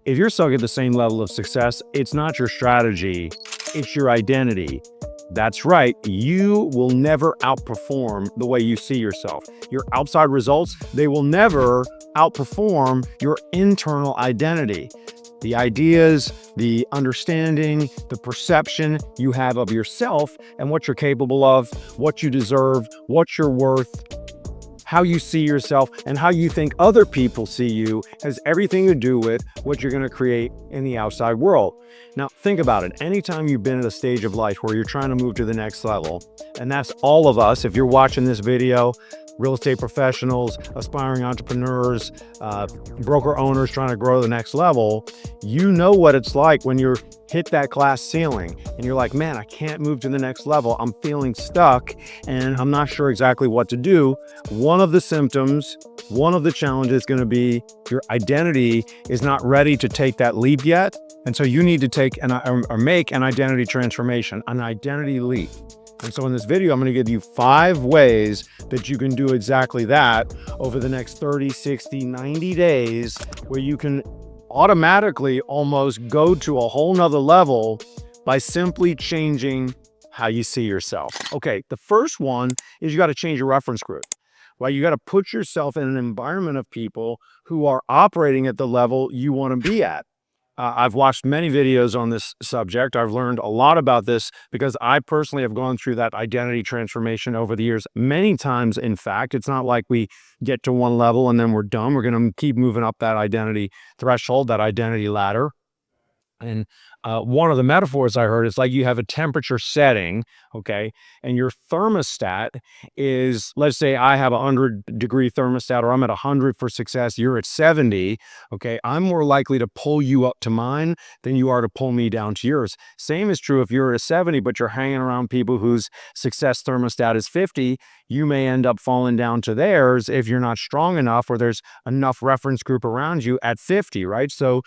If you're stuck at the same level of success, it's not your strategy, it's your identity. That's right, you will never outperform the way you see yourself. Your outside results, they will never outperform your internal identity. The ideas, the understanding, the perception you have of yourself and what you're capable of, what you deserve, what you're worth, how you see yourself, and how you think other people see you has everything to do with what you're going to create in the outside world. Now, think about it. Anytime you've been at a stage of life where you're trying to move to the next level, and that's all of us, if you're watching this video, real estate professionals, aspiring entrepreneurs, broker owners trying to grow the next level, you know what it's like when you're hit that glass ceiling and you're like, man, I can't move to the next level. I'm feeling stuck and I'm not sure exactly what to do. One of the symptoms, one of the challenges is going to be your identity is not ready to take that leap yet. And so you need to take or make an identity transformation, an identity leap. And so in this video, I'm going to give you 5 ways that you can do exactly that over the next 30, 60, 90 days, where you can automatically almost go to a whole nother level by simply changing how you see yourself. Okay, the first one is you got to change your reference group. Right? You got to put yourself in an environment of people who are operating at the level you want to be at. I've watched many videos on this subject. I've learned a lot about this because I personally have gone through that identity transformation over the years many times. In fact, it's not like we get to one level and then we're done. We're going to keep moving up that identity threshold, that identity ladder. And one of the metaphors I heard is like you have a temperature setting, okay, and your thermostat is, let's say I have a 100-degree thermostat, or I'm at 100 for success, you're at 70, okay, I'm more likely to pull you up to mine than you are to pull me down to yours. Same is true if you're at 70, but you're hanging around people whose success thermostat is 50, you may end up falling down to theirs if you're not strong enough or there's enough reference group around you at 50, right? So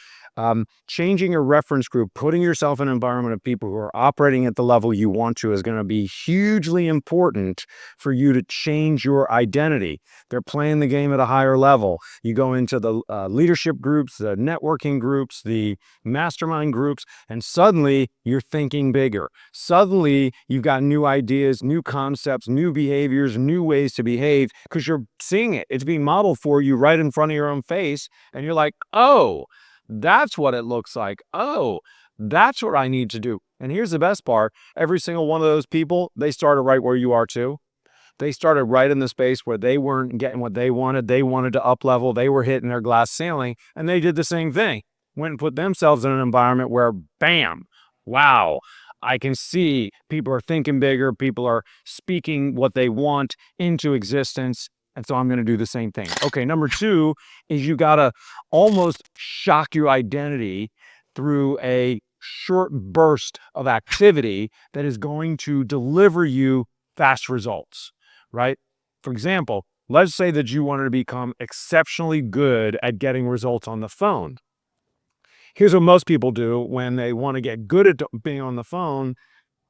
changing your reference group, putting yourself in an environment of people who are operating at the level you want to is going to be hugely important for you to change your identity. They're playing the game at a higher level. You go into the leadership groups, the networking groups, the mastermind groups, and suddenly you're thinking bigger. Suddenly you've got new ideas, new concepts, new behaviors, new ways to behave because you're seeing it. It's being modeled for you right in front of your own face. And you're like, oh, that's what it looks like. Oh, that's what I need to do. And here's the best part. Every single one of those people, they started right where you are too. They started right in the space where they weren't getting what they wanted. They wanted to up level. They were hitting their glass ceiling and they did the same thing. Went and put themselves in an environment where, bam, wow, I can see people are thinking bigger. People are speaking what they want into existence. And so I'm going to do the same thing. Okay, number 2 is you got to almost shock your identity through a short burst of activity that is going to deliver you fast results, right? For example, let's say that you wanted to become exceptionally good at getting results on the phone. Here's what most people do when they want to get good at being on the phone,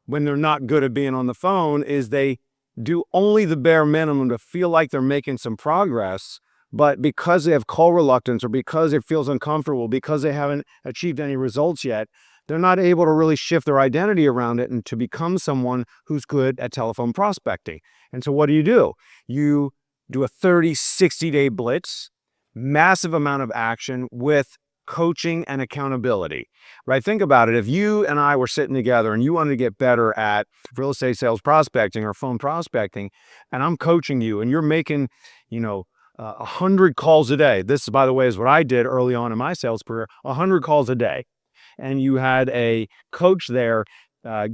when they're not good at being on the phone, is they do only the bare minimum to feel like they're making some progress, but because they have call reluctance or because it feels uncomfortable, because they haven't achieved any results yet, they're not able to really shift their identity around it and to become someone who's good at telephone prospecting. And so what do? You do a 30, 60-day blitz, massive amount of action with coaching and accountability, right? Think about it. If you and I were sitting together and you wanted to get better at real estate sales prospecting or phone prospecting, and I'm coaching you and you're making, 100 calls a day. This, by the way, is what I did early on in my sales career, 100 calls a day. And you had a coach there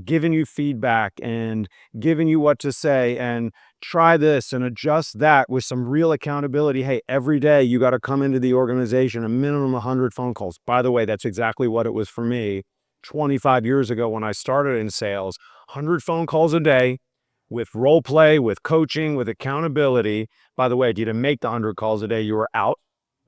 giving you feedback and giving you what to say and try this and adjust that with some real accountability. Hey, every day you got to come into the organization, a minimum 100 phone calls. By the way, that's exactly what it was for me 25 years ago when I started in sales. 100 phone calls a day with role play, with coaching, with accountability. By the way, if you didn't make the 100 calls a day, you were out,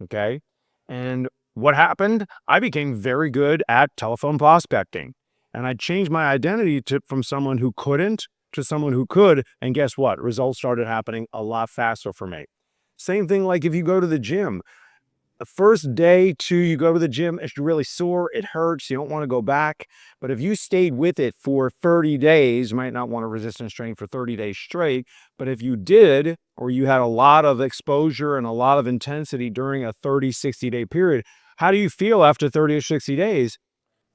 okay? And what happened? I became very good at telephone prospecting. And I changed my identity from someone who couldn't to someone who could. And guess what? Results started happening a lot faster for me. Same thing like if you go to the gym. The first day, two, you go to the gym, it's really sore, it hurts, you don't want to go back. But if you stayed with it for 30 days, you might not want to resistance train for 30 days straight. But if you did, or you had a lot of exposure and a lot of intensity during a 30, 60-day period, how do you feel after 30 or 60 days?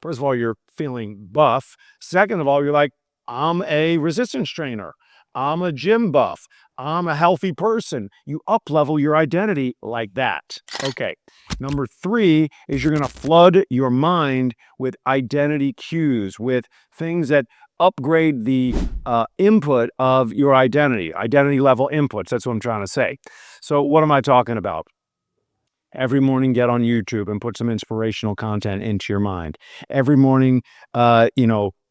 First of all, you're feeling buff. Second of all, you're like, I'm a resistance trainer. I'm a gym buff. I'm a healthy person. You up level your identity like that. Okay. Number three is you're going to flood your mind with identity cues, with things that upgrade the input of your identity level inputs. That's what I'm trying to say. So what am I talking about? Every morning, get on YouTube and put some inspirational content into your mind. Every morning,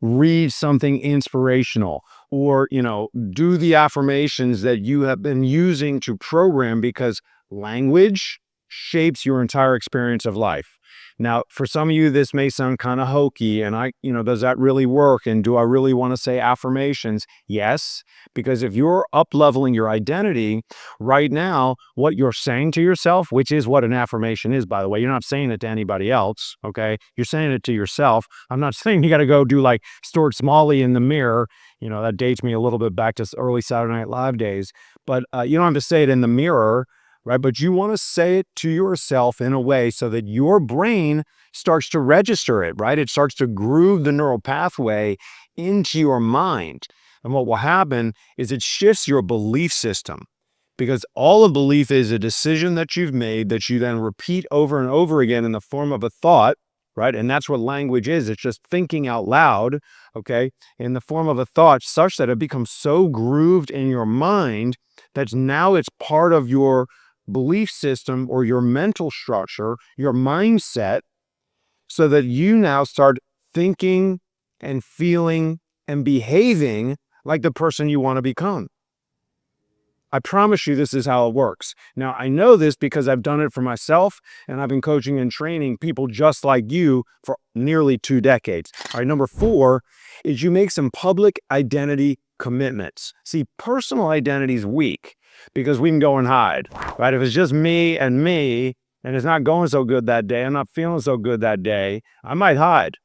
read something inspirational, or, do the affirmations that you have been using to program, because language shapes your entire experience of life. Now, for some of you, this may sound kind of hokey, and does that really work? And do I really want to say affirmations? Yes, because if you're up leveling your identity, right now, what you're saying to yourself, which is what an affirmation is, by the way, you're not saying it to anybody else, okay? You're saying it to yourself. I'm not saying you got to go do like Stuart Smalley in the mirror. That dates me a little bit back to early Saturday Night Live days. But you don't have to say it in the mirror, right? But you want to say it to yourself in a way so that your brain starts to register it, right? It starts to groove the neural pathway into your mind. And what will happen is it shifts your belief system, because all a belief is a decision that you've made that you then repeat over and over again in the form of a thought, right? And that's what language is. It's just thinking out loud, okay, in the form of a thought, such that it becomes so grooved in your mind that now it's part of your belief system or your mental structure, your mindset, so that you now start thinking and feeling and behaving like the person you want to become. I promise you this is how it works. Now, I know this because I've done it for myself, and I've been coaching and training people just like you for nearly 2 decades. All right, number four is you make some public identity commitments. See, personal identity is weak because we can go and hide, right? If it's just me and it's not going so good that day, I'm not feeling so good that day, I might hide,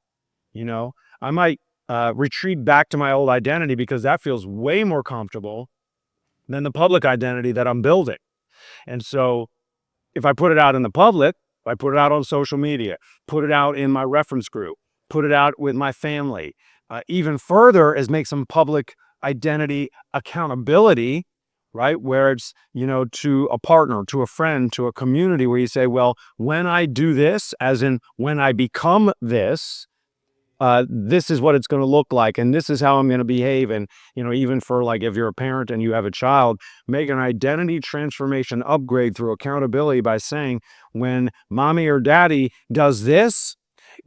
I might retreat back to my old identity because that feels way more comfortable than the public identity that I'm building. And so if I put it out in the public, if I put it out on social media, put it out in my reference group, put it out with my family, even further is make some public identity accountability, right? Where it's, to a partner, to a friend, to a community, where you say, well, when I do this, as in when I become this is what it's going to look like, and this is how I'm going to behave. And, even for like, if you're a parent and you have a child, make an identity transformation upgrade through accountability by saying, when mommy or daddy does this,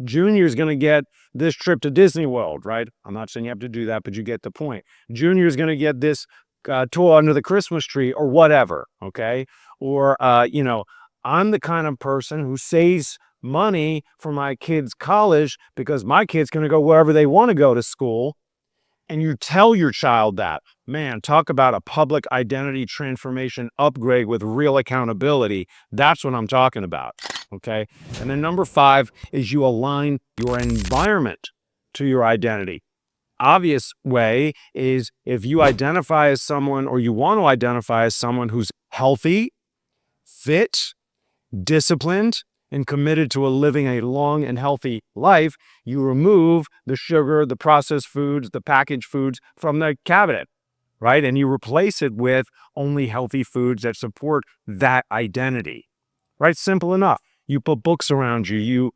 Junior's going to get this trip to Disney World, right? I'm not saying you have to do that, but you get the point. Junior's going to get this toy under the Christmas tree or whatever, okay? Or, I'm the kind of person who saves money for my kids' college because my kid's going to go wherever they want to go to school. And you tell your child that. Man, talk about a public identity transformation upgrade with real accountability. That's what I'm talking about, okay? And then number five is you align your environment to your identity. Obvious way is if you identify as someone, or you want to identify as someone who's healthy, fit, disciplined, and committed to living a long and healthy life, you remove the sugar, the processed foods, the packaged foods from the cabinet, right? And you replace it with only healthy foods that support that identity, right? Simple enough. You put books around you.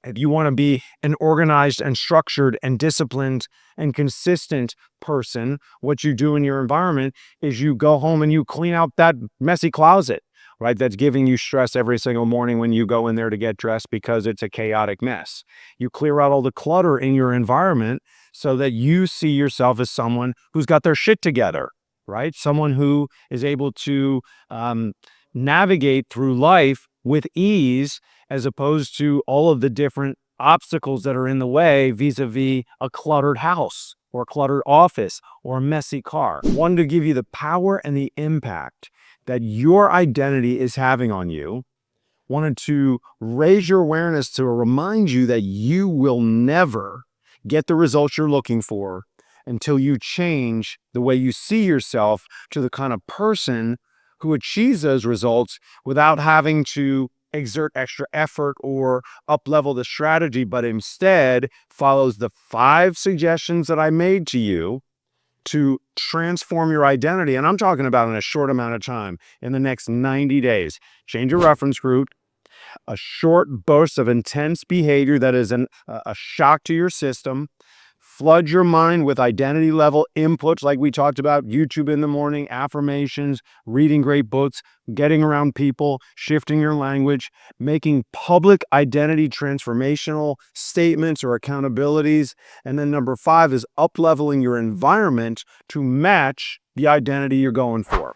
If you want to be an organized and structured and disciplined and consistent person, what you do in your environment is you go home and you clean out that messy closet, right? That's giving you stress every single morning when you go in there to get dressed because it's a chaotic mess. You clear out all the clutter in your environment so that you see yourself as someone who's got their shit together, right? Someone who is able to navigate through life with ease, as opposed to all of the different obstacles that are in the way vis-a-vis a cluttered house or a cluttered office or a messy car. One, to give you the power and the impact that your identity is having on you, wanted to raise your awareness to remind you that you will never get the results you're looking for until you change the way you see yourself to the kind of person who achieves those results without having to exert extra effort or up-level the strategy, but instead follows the 5 suggestions that I made to you to transform your identity. And I'm talking about in a short amount of time, in the next 90 days. Change your reference group, a short burst of intense behavior that is a shock to your system. Flood your mind with identity level inputs like we talked about, YouTube in the morning, affirmations, reading great books, getting around people, shifting your language, making public identity transformational statements or accountabilities. And then number 5 is up-leveling your environment to match the identity you're going for.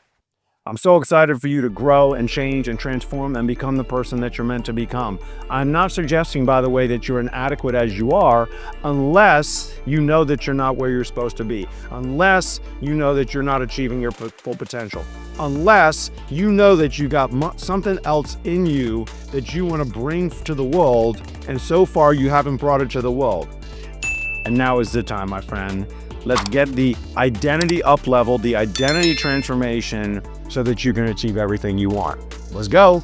I'm so excited for you to grow and change and transform and become the person that you're meant to become. I'm not suggesting, by the way, that you're inadequate as you are, unless you know that you're not where you're supposed to be, unless you know that you're not achieving your full potential, unless you know that you got something else in you that you want to bring to the world, and so far you haven't brought it to the world. And now is the time, my friend. Let's get the identity up level, the identity transformation, so that you can achieve everything you want. Let's go.